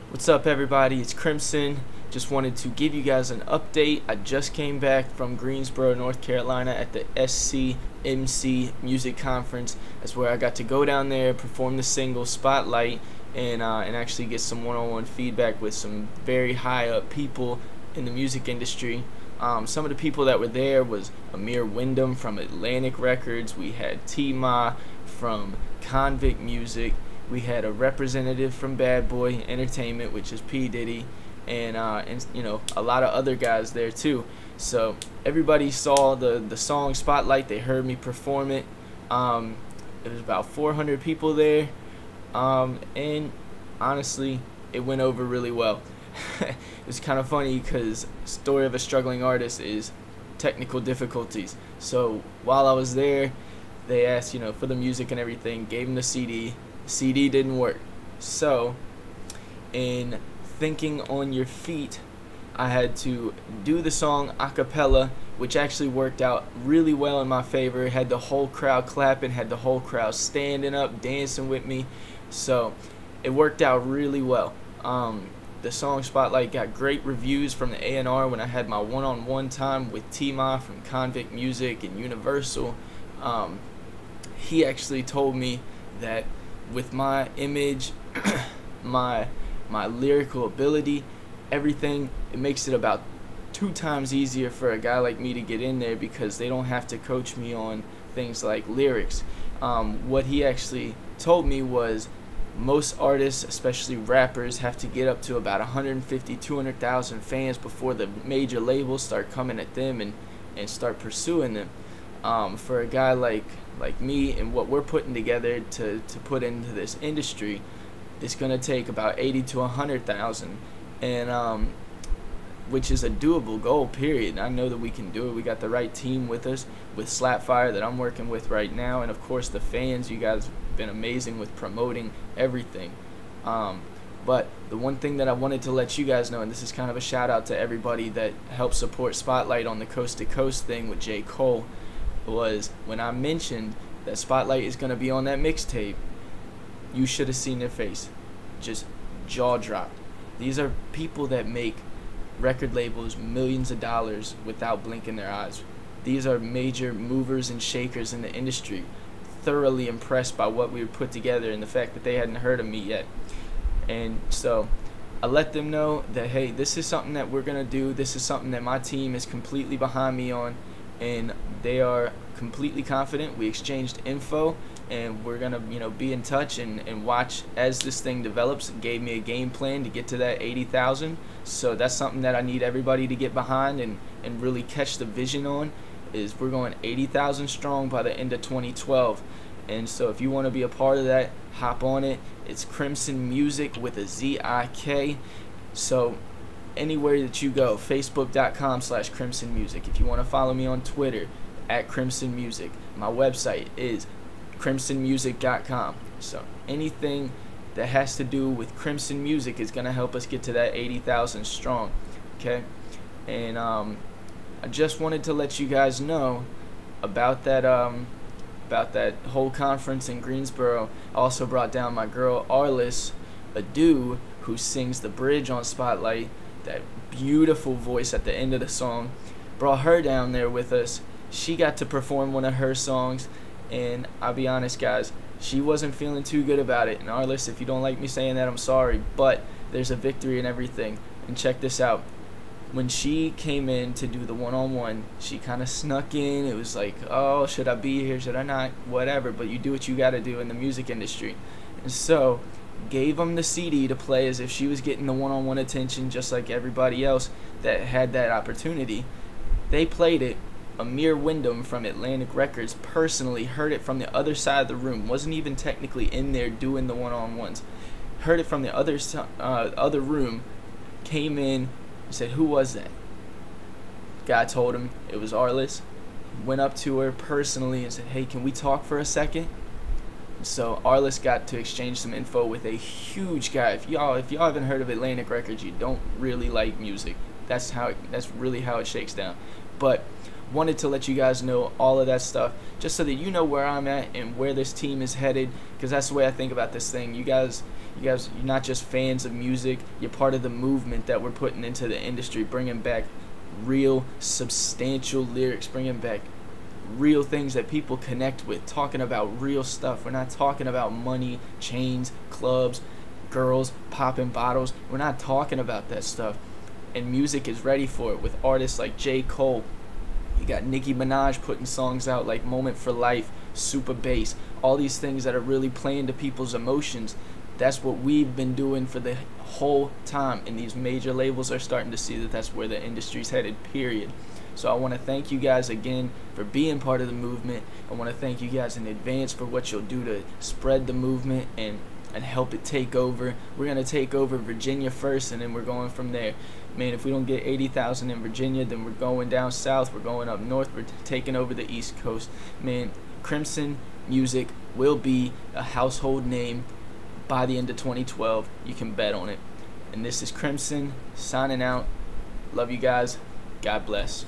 What's up, everybody? It's Crimson. Just wanted to give you guys an update. I just came back from Greensboro, North Carolina at the SCMC Music Conference. That's where I got to go down there, perform the single Spotlight, and actually get some one-on-one feedback with some very high-up people in the music industry. Some of the people that were there was Amir Wyndham from Atlantic Records. We had T-Mah from Konvict Muzik. We had a representative from Bad Boy Entertainment, which is P. Diddy, and you know, a lot of other guys there too. So everybody saw the song Spotlight. They heard me perform it. It was about 400 people there, and honestly, it went over really well. It was kind of funny because story of a struggling artist is technical difficulties. So while I was there, they asked, you know, for the music and everything, gave them the CD. CD didn't work. So in Thinking on Your Feet, I had to do the song a cappella, which actually worked out really well in my favor. It had the whole crowd clapping, had the whole crowd standing up, dancing with me. So it worked out really well. The song Spotlight got great reviews from the A&R when I had my one-on-one time with T-Mah from Konvict Muzik and Universal. He actually told me that with my image, my lyrical ability, everything, it makes it about 2 times easier for a guy like me to get in there because they don't have to coach me on things like lyrics. What he actually told me was most artists, especially rappers, have to get up to about 150, 200,000 fans before the major labels start coming at them and start pursuing them. For a guy like me and what we're putting together to put into this industry, it's going to take about 80 to 100,000, and which is a doable goal, period. I know that we can do it. We got the right team with us, with Slapfire that I'm working with right now, and of course the fans. You guys have been amazing with promoting everything. But the one thing that I wanted to let you guys know, and this is kind of a shout out to everybody that helped support Spotlight on the Coast to Coast thing with J. Cole, was when I mentioned that Spotlight is going to be on that mixtape, you should have seen their face. Just jaw dropped. These are people that make record labels millions of dollars without blinking their eyes. These are major movers and shakers in the industry, thoroughly impressed by what we put together and the fact that they hadn't heard of me yet. And so I let them know that, hey, this is something that we're going to do. This is something that my team is completely behind me on, and they are completely confident. We exchanged info, and we're gonna, you know, be in touch and watch as this thing develops. It gave me a game plan to get to that 80,000. So that's something that I need everybody to get behind and really catch the vision on. Is we're going 80,000 strong by the end of 2012. And so if you want to be a part of that, hop on it. It's Crimson Muzik with a Z-I-K. So anywhere that you go, facebook.com/Crimson Muzik. If you want to follow me on Twitter, @Crimson Muzik. My website is crimsonmusic.com. So anything that has to do with Crimson Muzik is going to help us get to that 80,000 strong. Okay? And I just wanted to let you guys know about that whole conference in Greensboro. I also brought down my girl Arliss Adu, who sings the bridge on Spotlight, that beautiful voice at the end of the song. Brought her down there with us. She got to perform one of her songs, and I'll be honest, guys, she wasn't feeling too good about it. And Arliss, if you don't like me saying that, I'm sorry, but there's a victory in everything. And check this out. When she came in to do the one-on-one, she kind of snuck in. It was like, oh, should I be here? Should I not? Whatever, but you do what you got to do in the music industry. And so gave them the CD to play as if she was getting the one-on-one attention just like everybody else that had that opportunity. They played it. Amir Wyndham from Atlantic Records personally heard it from the other side of the room. Wasn't even technically in there doing the one-on-ones. Heard it from the other room. Came in and said, "Who was that?" Guy told him it was Arliss. Went up to her personally and said, "Hey, can we talk for a second?" So Arliss got to exchange some info with a huge guy. If y'all haven't heard of Atlantic Records, you don't really like music. That's really how it shakes down. But wanted to let you guys know all of that stuff just so that you know where I'm at and where this team is headed, because that's the way I think about this thing. You guys You guys, you're not just fans of music, you're part of the movement that we're putting into the industry, bringing back real substantial lyrics, bringing back real things that people connect with, talking about real stuff. We're not talking about money, chains, clubs, girls, popping bottles. We're not talking about that stuff. And music is ready for it with artists like J. Cole. You got Nicki Minaj putting songs out like Moment for Life, Super Bass, all these things that are really playing to people's emotions. That's what we've been doing for the whole time, and these major labels are starting to see that that's where the industry's headed, period. So I want to thank you guys again for being part of the movement. I want to thank you guys in advance for what you'll do to spread the movement and help it take over. We're going to take over Virginia first, and then we're going from there. Man, if we don't get 80,000 in Virginia, then we're going down south, we're going up north, we're taking over the East Coast. Man, Crimson Muzik will be a household name by the end of 2012. You can bet on it. And this is Crimson signing out. Love you guys. God bless.